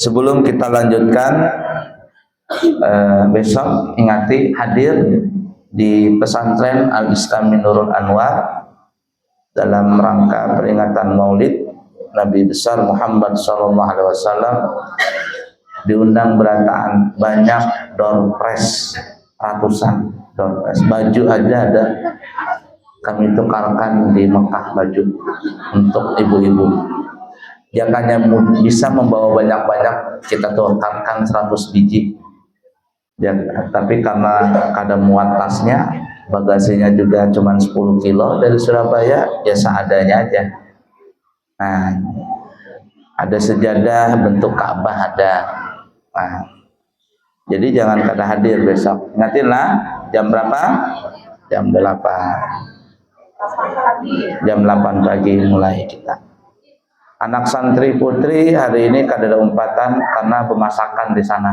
Sebelum kita lanjutkan, besok ingati hadir di pesantren Al-Islam Nurul Anwar dalam rangka peringatan Maulid Nabi besar Muhammad SAW. Diundang berataan banyak door prize, ratusan door prize. Baju aja ada, kami tukarkan di Mekah baju untuk ibu-ibu. Jangan bisa membawa banyak-banyak, kita tukarkan 100 biji. Ya, tapi karena kadang muat tasnya, bagasinya juga cuma 10 kilo dari Surabaya, ya seadanya aja. Nah, ada sejadah bentuk Ka'bah ada. Nah, jadi jangan kada hadir besok. Ingatinlah jam berapa? Jam 8. Jam 8 pagi mulai kita. Anak santri putri hari ini kada ada umpatan karena pemasakan di sana.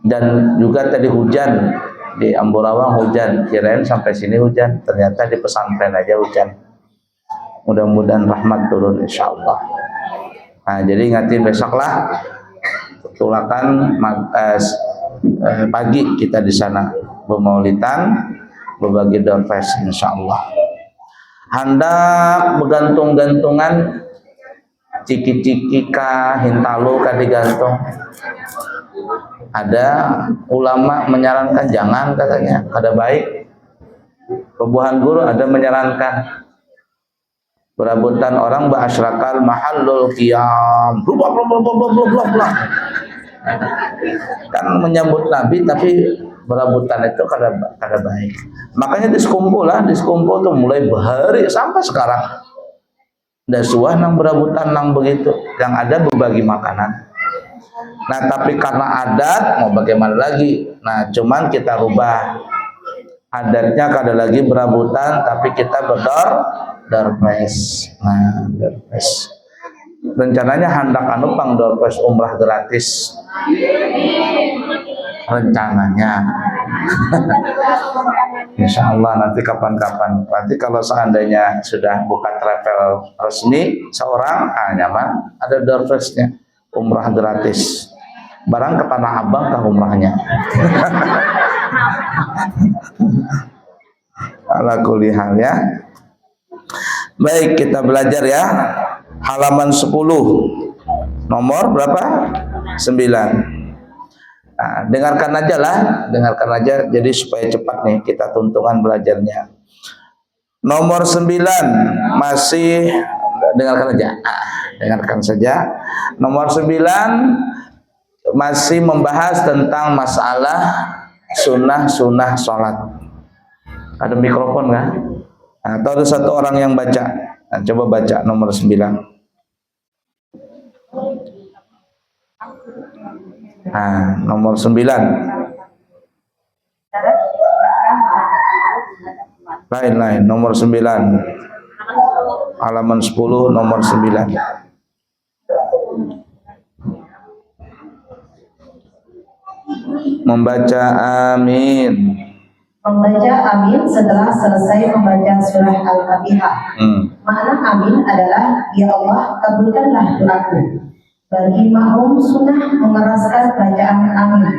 Dan juga tadi hujan di Amburawang, hujan, kirain sampai sini hujan, ternyata di pesantren aja hujan. Mudah-mudahan rahmat turun insyaallah. Nah, jadi ingatin besoklah tulakan pagi kita di sana bermaulidan, berbagi doorfest insyaallah. Hendak bergantung-gantungan ciki-ciki kah hintalu kah digantung. Ada ulama menyarankan jangan, katanya kada baik. Pebuahan guru ada menyarankan. Berabutan orang ba'asyrakal mahallul qiyam. Blok. Kan menyambut Nabi tapi berabutan itu kada baik. Makanya diskumpul tuh mulai bahari sampai sekarang. Dan suah nang berabutan nang begitu, yang ada berbagi makanan. Nah, tapi karena adat mau bagaimana lagi? Nah, cuman kita rubah adatnya, kada lagi berabutan tapi kita doorpress. Nah, doorpress. Rencananya hendak pang doorpress umrah gratis. Rencananya. Insya Allah nanti kapan-kapan. Nanti kalau seandainya sudah buka travel resmi seorang, nyaman, ada doorpressnya, umrah gratis. Barang ke Tanah Abang kah umrahnya? Ala kulli hal ya. Baik, kita belajar ya. Halaman 10. Nomor berapa? 9. Nah, dengarkan aja jadi supaya cepat nih kita tuntungan belajarnya. Nomor 9 masih dengarkan saja. Nomor 9 masih membahas tentang masalah sunnah sholat. Ada mikrofon nggak? Atau ada satu orang yang baca? Nah, coba baca nomor 9. Nomor 9. Lain nomor 9. Halaman 10 nomor 9. Membaca amin. Membaca amin setelah selesai membaca surah Al-Fatihah. Makna amin adalah, ya Allah, kabulkanlah doaku. Bagi makmum sunnah mengeraskan bacaan amin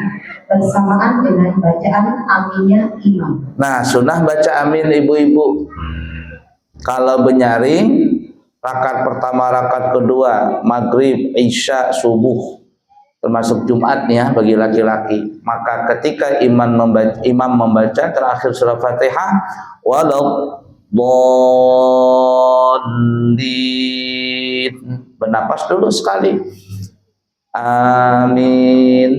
bersamaan dengan bacaan aminnya imam. Nah, sunnah baca amin ibu-ibu. Kalau menyaring rakaat pertama, rakaat kedua, maghrib, isya, subuh, termasuk Jumat ya bagi laki-laki. Maka ketika imam membaca terakhir surah Fatihah, walau dhalin, bernapas dulu sekali. Amin.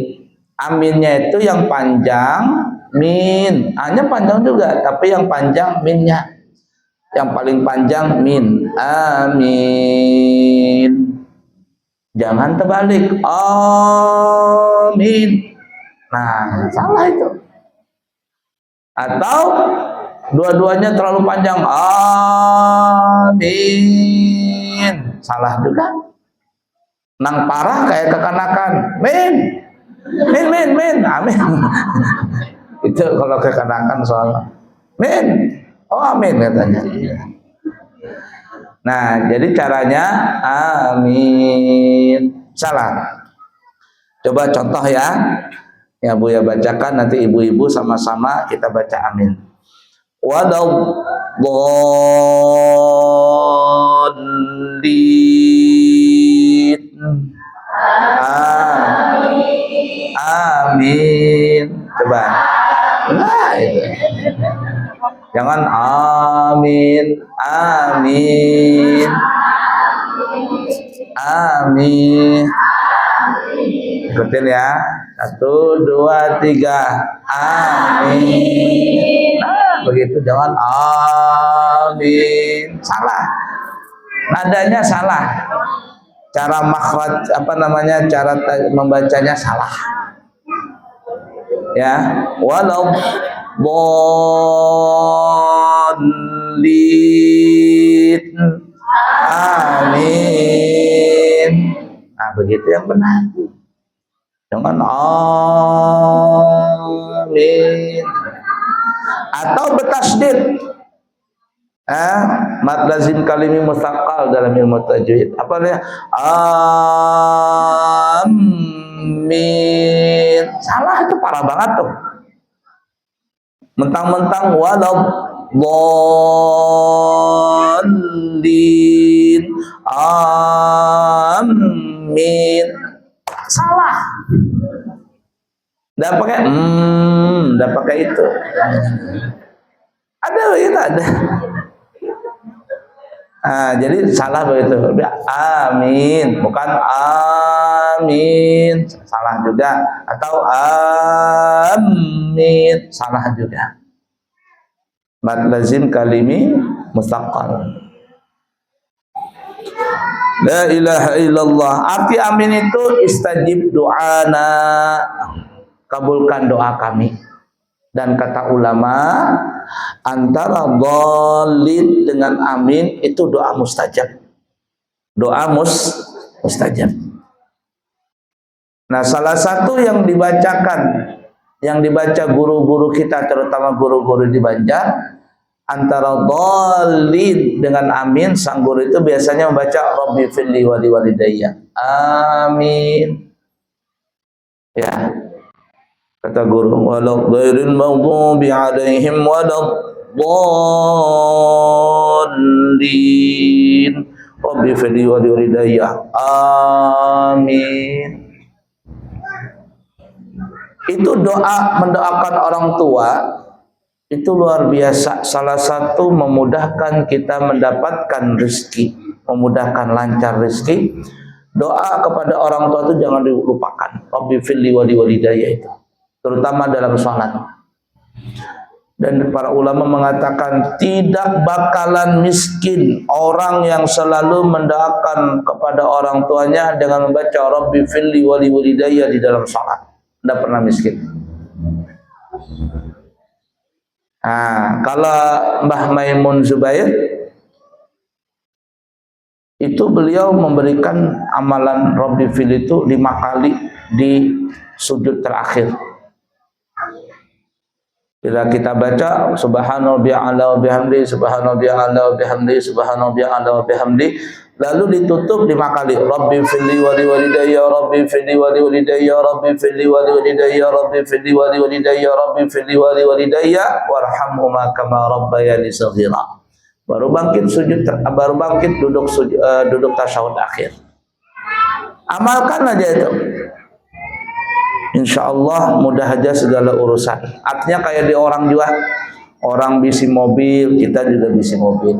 Aminnya itu yang panjang, min. Hanya panjang juga, tapi yang panjang minnya. Yang paling panjang min. Amin. Jangan terbalik. Amin. Nah, salah itu. Atau dua-duanya terlalu panjang. Amin. Salah juga. Nang parah kayak kekanakan. Min. Amin. Itu kalau kekanakan soalnya. Min. Oh, amin katanya. Nah, jadi caranya amin. salah. Coba contoh ya. Ya Bu ya bacakan, nanti ibu-ibu sama-sama kita baca amin. Waladdallin. Amin. Coba. Nah, itu. Jangan amin, amin, amin. Ikutin ya. 1, 2, 3. Amin. Nah, begitu, jangan amin. Salah. Nadanya salah. Cara makhraj cara membacanya salah. Ya, walau bolin. Amin. Nah, begitu yang benar. Jangan amin. Atau bertasydid. Mad lazim kalimi mustaqal dalam ilmu tajwid. Apa dia? Amin. Salah, itu parah banget tuh. Mentang-mentang waladdallin. Amin. Salah. Nggak pakai itu. Ada begitu, ada. Jadi salah begitu. Amin, bukan amin. Salah juga. Atau amin, salah juga. Mad lazim kalimi mustaqal. La ilaha illallah. Arti amin itu istajib doana, kabulkan doa kami. Dan kata ulama, antara dhalin dengan amin itu doa mustajab. Doa mustajab. Nah, salah satu yang dibacakan, yang dibaca guru-guru kita, terutama guru-guru di Banjar, antara dhalin dengan amin, sang guru itu biasanya membaca Rabbi firli wa liwalidayya. Amin. Ya. Kata guru, walau ghairil maghdubi alaihim waladdallin. Rabbi firli wa liwalidayya. Amin. Itu doa mendoakan orang tua itu luar biasa. Salah satu memudahkan kita mendapatkan rezeki, memudahkan lancar rezeki. Doa kepada orang tua itu jangan dilupakan. Rabbi firli wa liwalidayya itu, terutama dalam sholat. Dan para ulama mengatakan tidak bakalan miskin orang yang selalu mendoakan kepada orang tuanya dengan membaca Rabbi firli wa liwalidayya di dalam sholat. Tidak pernah miskin. Kalau Mbah Maimun Zubair itu beliau memberikan amalan Rabbi firli itu 5 kali di sujud terakhir. Bila kita baca subhanallah wa bihamdi, subhanallah wa bihamdi, subhanallah wa bihamdi, lalu ditutup 5 kali. Rabbi firli wa liwalidayya, Rabbi firli wa liwalidayya, Rabbi firli wa liwalidayya, Rabbi firli wa liwalidayya, Rabbi firli wa liwalidayya, warhamhuma kama rabbayani shaghira. Baru bangkit duduk tasyahud akhir. Amalkan aja itu. Insya Allah mudah aja segala urusan. Artinya kayak di orang juga, orang bisi mobil, kita juga bisi mobil.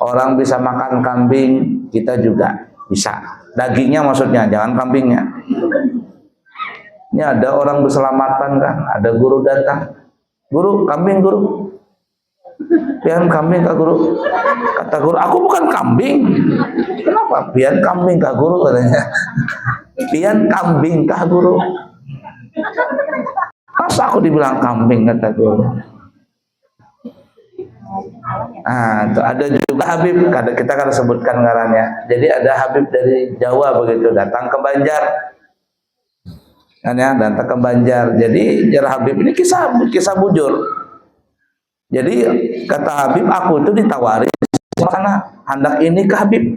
Orang bisa makan kambing, kita juga bisa. Dagingnya maksudnya, jangan kambingnya. Ini ada orang berselamatan kan, ada guru datang. Guru, kambing guru. Pian kambing kah guru? Kata guru, aku bukan kambing. Kenapa? Pian kambing kah guru katanya. Pian kambing kah guru? Masa aku dibilang kambing, kata guru. Itu ada juga Habib, kita kan sebutkan ngarannya. Jadi ada Habib dari Jawa begitu datang ke Banjar. Kan ya, datang ke Banjar. Jadi jar Habib ini kisah bujur. Jadi kata Habib, aku itu ditawari sana hendak ini ke Habib.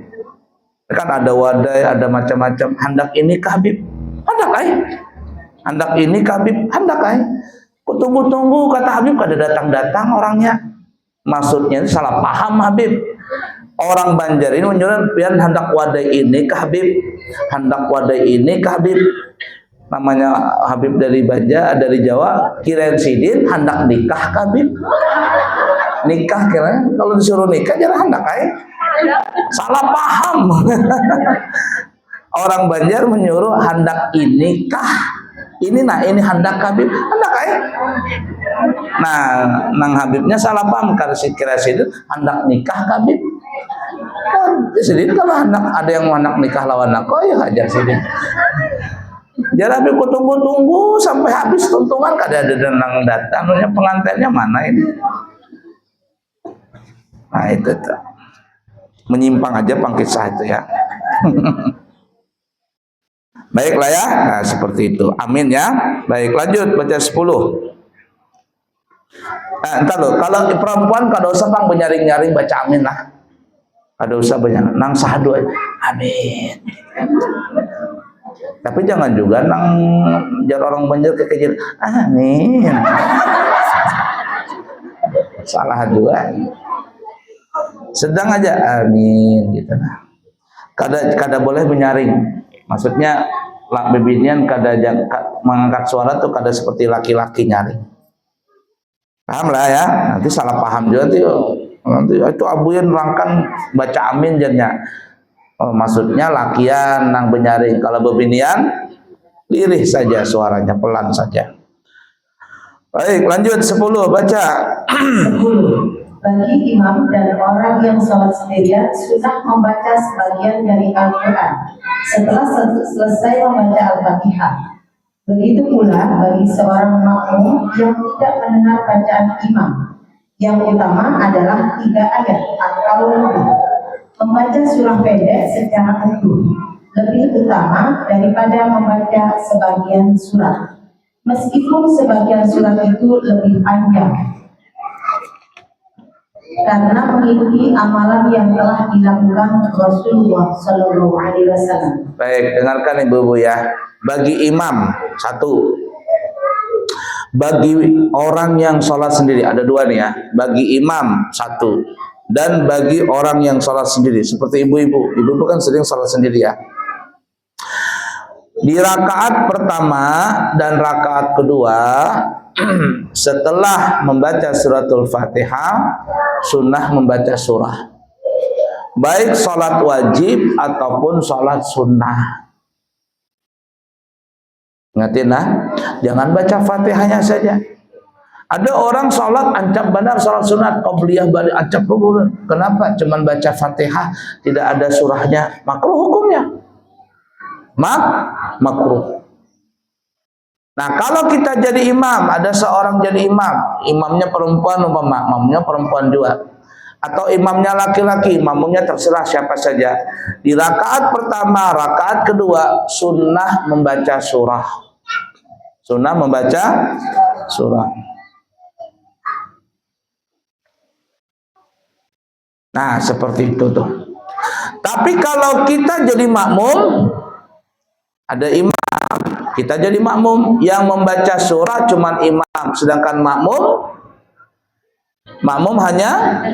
Kan ada wadai, ada macam-macam. Hendak ini ka Habib, hendak ai. Hendak ini ka Habib, hendak ai. Tunggu-tunggu kata Habib kada datang-datang orangnya. Maksudnya ini salah paham Habib. Orang Banjar ini menyuruh pian hendak wadai ini ke Habib, hendak wadai ini ke Habib. Namanya Habib dari Banjar, dari Jawa, kirain sidin hendak nikah ke Habib. Nikah kira kalau disuruh nikah jangan hendak ay. Salah paham. Orang Banjar menyuruh hendak ini kah? Ini ini hendak Habib, hendak ay. Nah, nang Habibnya salah paham karena kira sidin hendak nikah ke Habib. Jadi kalau anak ada yang mau anak nikah lawan aku ya hajar sini. Jadi Habib tunggu-tunggu sampai habis tuntungan kada ada denang datang. Pengantinnya mana ini? Nah itu tuh. Menyimpang aja pangkisah itu ya. Baiklah ya. Nah seperti itu. Amin ya. Baik lanjut baca 10. Nah, entar loh. Kalau perempuan kada usah pang menyaring-nyaring baca amin lah. Ada usah banyak nang sahadu amin. Tapi jangan juga nang jar orang Banjar kekejir amin. Salah juga. Sedang aja amin gitu nah. Kada boleh menyaring. Maksudnya lak bebinian kada mengangkat suara tuh kada seperti laki-laki nyaring. Paham lah ya. Nanti salah paham juga tuh. Nanti itu abuin rangkan baca amin jadinya. Oh, maksudnya lakian nang benyaring. Kalau bebinian lirih saja suaranya, pelan saja. Baik, lanjut 10 baca. 10. Bagi imam dan orang yang sholat sendirian sunnah membaca sebagian dari Al-Quran setelah selesai membaca Al-Fatihah. Begitu pula bagi seorang makmum yang tidak mendengar bacaan imam. Yang utama adalah 3 ayat atau lebih. Membaca surah pendek secara utuh lebih utama daripada membaca sebagian surat. Meskipun sebagian surat itu lebih panjang. Karena mengikuti amalan yang telah dilakukan Rasulullah Sallallahu Alaihi Wasallam. Baik, dengarkan ibu-ibu ya. Bagi imam 1. Bagi orang yang sholat sendiri ada 2 nih ya. Bagi imam 1 dan bagi orang yang sholat sendiri seperti ibu-ibu. Ibu-ibu kan sering sholat sendiri ya. Di rakaat pertama dan rakaat kedua setelah membaca suratul Fatihah sunnah membaca surah. Baik sholat wajib ataupun sholat sunnah. Ingatin lah, jangan baca Fatihahnya saja. Ada orang sholat ancap benar sholat sunat qobliyah balik ancap benar. Kenapa? Cuman baca Fatihah tidak ada surahnya, makruh hukumnya. Makruh. Nah kalau kita jadi imam, ada seorang jadi imam, imamnya perempuan umpama, imamnya perempuan juga, atau imamnya laki-laki, imamnya terserah siapa saja. Di rakaat pertama, rakaat kedua sunnah membaca surah. Sunnah membaca surah. Nah, seperti itu tuh. Tapi kalau kita jadi makmum, ada imam, kita jadi makmum yang membaca surah cuman imam, sedangkan makmum hanya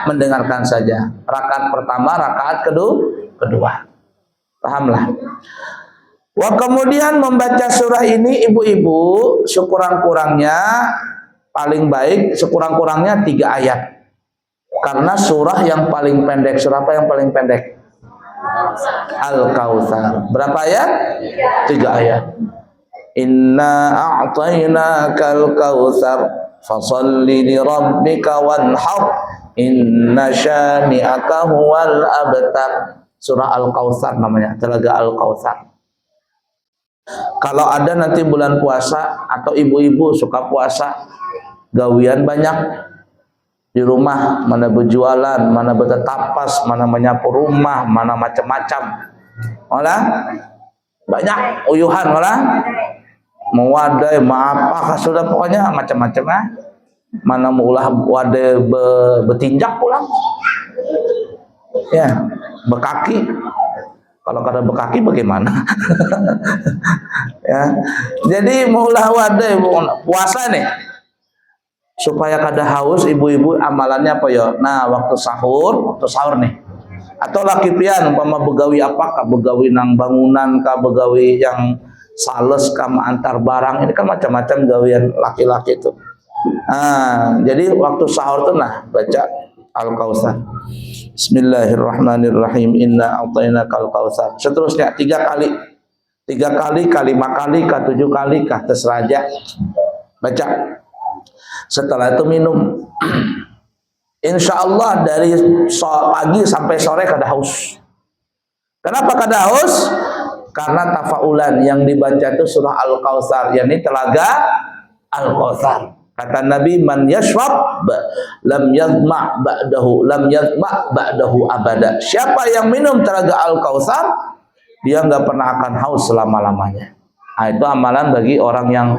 mendengarkan saja. Rakaat pertama, rakaat kedua. Pahamlah. Wah, kemudian membaca surah ini ibu-ibu sekurang-kurangnya paling baik sekurang-kurangnya 3 ayat. Karena surah yang paling pendek, surah apa yang paling pendek? Al-Kautsar. Berapa ayat? 3 ayat. Inna a'tainakal kautsar fasholli li rabbika wanhar inna syani'aka huwal abtar. Surah Al-Kautsar namanya, Telaga Al-Kautsar. Kalau ada nanti bulan puasa atau ibu-ibu suka puasa, gawian banyak di rumah, mana berjualan, mana bertetapas, mana menyapu rumah, mana macam-macam. Olah banyak uyuhan olah. Mau wadai, mau apa sudah pokoknya macam-macam lah. Mana mau ulah wadai bertinjak pulang. Ya, berkaki. Kalau kada bekaki bagaimana? Ya. Jadi maulah wadah puasa nih. Supaya kada haus ibu-ibu amalannya apa ya? Nah, waktu sahur nih. Atau laki pian umpama begawi apakah? Begawi nang bangunan kah, begawi yang sales kah, antar barang. Ini kan macam-macam gawian laki-laki itu. Nah, jadi waktu sahur tuh nah baca Al-Kautsar. Bismillahirrahmanirrahim. Inna a'tainakal kautsar. Seterusnya 3 kali. 3 kali, 5 kali, 7 kali, terserah aja. Baca. Setelah itu minum. Insya Allah dari pagi sampai sore kada haus. Kenapa kada haus? Karena tafaulan yang dibaca itu surah Al-Kautsar, yakni telaga Al-Kautsar. Kata Nabi, man yashrab lam yadma ba'dahu abada. Siapa yang minum telaga Al-Kautsar, dia nggak pernah akan haus selama-lamanya. Nah, itu amalan bagi orang yang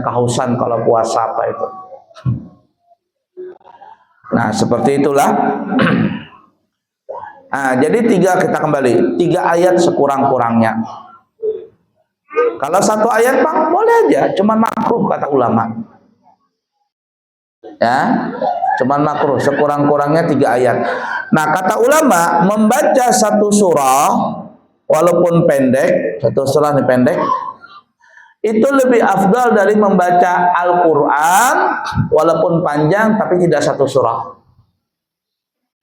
kehausan kalau puasa apa itu. Nah, seperti itulah. Nah, jadi 3 kita kembali. 3 ayat sekurang-kurangnya. Kalau 1 ayat Bang, boleh aja, cuman makruh kata ulama. Ya, cuman makruh, sekurang-kurangnya 3 ayat. Nah, kata ulama, membaca 1 surah walaupun pendek, 1 surah ini pendek, itu lebih afdal dari membaca Al-Quran walaupun panjang tapi tidak 1 surah.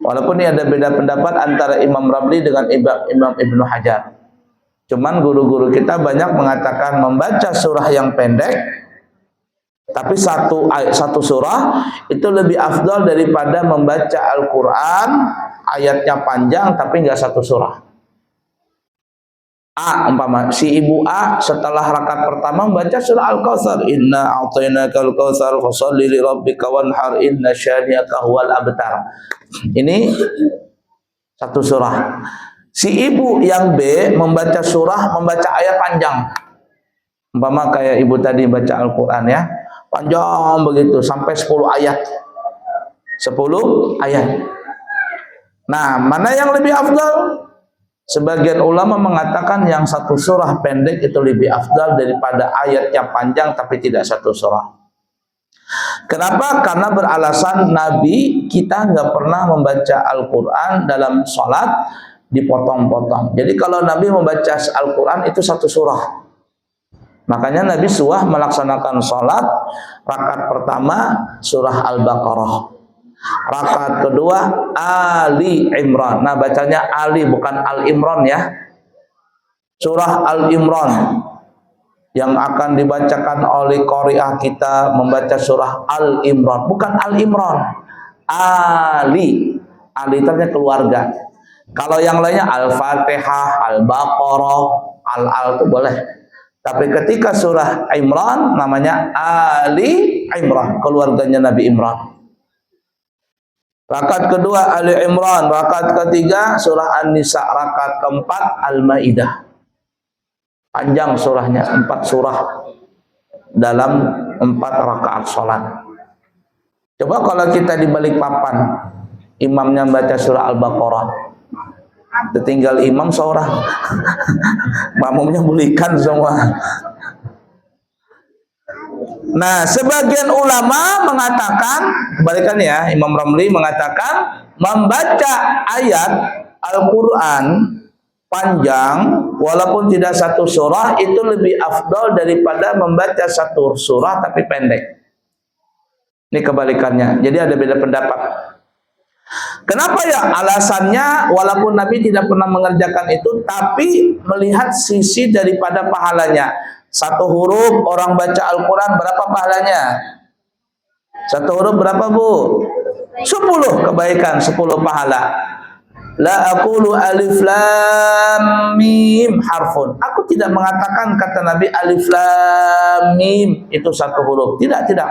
Walaupun ini ada beda pendapat antara Imam Ramli dengan Imam Ibnu Hajar. Cuman guru-guru kita banyak mengatakan membaca surah yang pendek tapi 1 surah itu lebih afdal daripada membaca Al-Quran ayatnya panjang tapi nggak 1 surah. Umpama si ibu A setelah rakaat pertama membaca surah Al-Kautsar, inna a'tainakal kautsar fasholli li rabbika wanhar inna syani'aka huwal abtar. Ini 1 surah. Si ibu yang B membaca ayat panjang. Umpama kayak ibu tadi baca Al-Quran ya, panjang begitu sampai 10 ayat. 10 ayat. Nah, mana yang lebih afdal? Sebagian ulama mengatakan yang 1 surah pendek itu lebih afdal daripada ayat yang panjang tapi tidak 1 surah. Kenapa? Karena beralasan Nabi kita nggak pernah membaca Al-Quran dalam sholat dipotong-potong. Jadi kalau Nabi membaca Al-Quran itu 1 surah. Makanya Nabi suah melaksanakan sholat rakaat pertama surah Al-Baqarah, rakaat kedua Ali Imran. Nah, bacanya Ali bukan Al-Imran ya. Surah Al-Imran yang akan dibacakan oleh qari'ah kita membaca surah Al-Imran, bukan Al-Imran. Ali. Ali itu artinya keluarga. Kalau yang lainnya Al-Fatihah, Al-Baqarah, Al-Al itu boleh. Tapi ketika surah Imran namanya Ali Imran, keluarganya Nabi Imran. Rakaat kedua Ali Imran, rakaat ketiga surah An-Nisa, rakaat keempat Al-Maidah. Panjang surahnya, 4 surah dalam 4 rakaat sholat. Coba kalau kita di balik papan, imamnya baca surah Al-Baqarah, tinggal imam seorang, makmumnya bulikan semua. Nah, sebagian ulama mengatakan, kebalikannya ya, Imam Ramli mengatakan membaca ayat Al-Quran panjang walaupun tidak 1 surah itu lebih afdal daripada membaca 1 surah tapi pendek. Ini kebalikannya. Jadi ada beda pendapat. Kenapa ya? Alasannya walaupun Nabi tidak pernah mengerjakan itu tapi melihat sisi daripada pahalanya. 1 huruf orang baca Al-Quran berapa pahalanya? 1 huruf berapa Bu? 10 kebaikan, 10 pahala. La aqulu alif lam mim harfun. Aku tidak mengatakan kata Nabi alif lam mim itu 1 huruf. Tidak.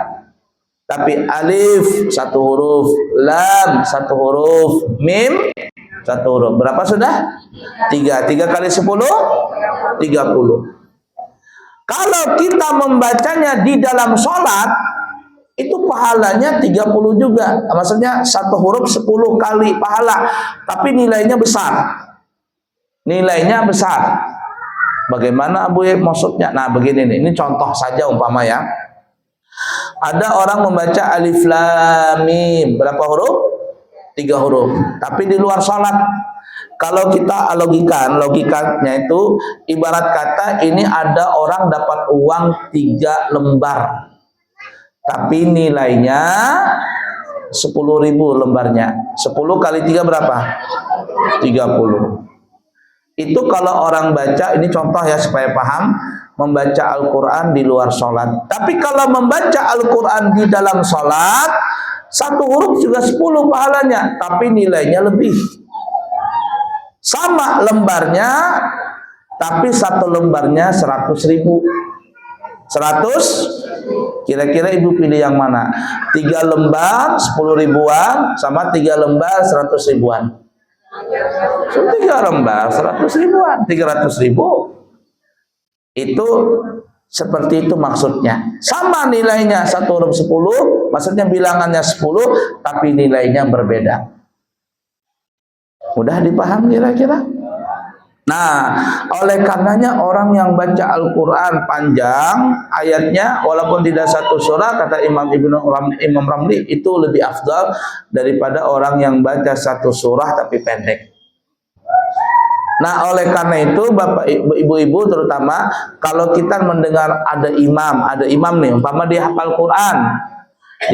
Tapi alif 1 huruf, lam 1 huruf, mim 1 huruf. Berapa sudah? 3 kali 10 30. Kalau kita membacanya di dalam sholat itu pahalanya 30 juga. Maksudnya 1 huruf 10 kali pahala, tapi nilainya besar. nilainya besar. Bagaimana Abu Yib maksudnya? Nah begini nih, ini contoh saja umpama ya. Ada orang membaca alif lam mim, berapa huruf? 3 huruf. Tapi di luar sholat. Kalau kita logikanya itu ibarat kata ini ada orang dapat uang 3 lembar. Tapi nilainya 10.000 lembarnya. 10 kali 3 berapa? 30. Itu kalau orang baca, ini contoh ya supaya paham, membaca Al-Quran di luar sholat. Tapi kalau membaca Al-Quran di dalam sholat, 1 huruf juga 10 pahalanya, tapi nilainya lebih. Sama lembarnya, tapi 1 lembarnya 100.000. 100, kira-kira ibu pilih yang mana? 3 lembar 10 ribuan sama 3 lembar 100 ribuan. 3 lembar 100 ribuan, 300 ribu. Itu seperti itu maksudnya. Sama nilainya 1 huruf 10, maksudnya bilangannya 10, tapi nilainya berbeda. Mudah dipaham kira-kira? Nah, oleh karenanya orang yang baca Al-Quran panjang ayatnya, walaupun tidak 1 surah, kata Imam Ramli, itu lebih afdal daripada orang yang baca 1 surah tapi pendek. Nah, oleh karena itu Bapak Ibu-ibu terutama kalau kita mendengar ada imam nih, umpama dia hafal Quran,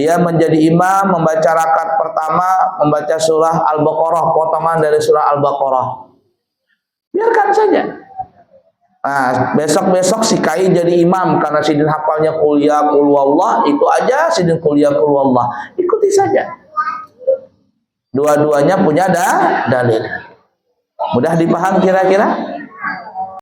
dia menjadi imam membaca rakaat pertama membaca surah Al-Baqarah, potongan dari surah Al-Baqarah. Biarkan saja. Nah, besok-besok si Kai jadi imam karena sidin hafalnya qul ya qul wallah, itu aja sidin qul ya qul wallah. Ikuti saja. Dua-duanya punya dalil. Mudah dipaham kira-kira?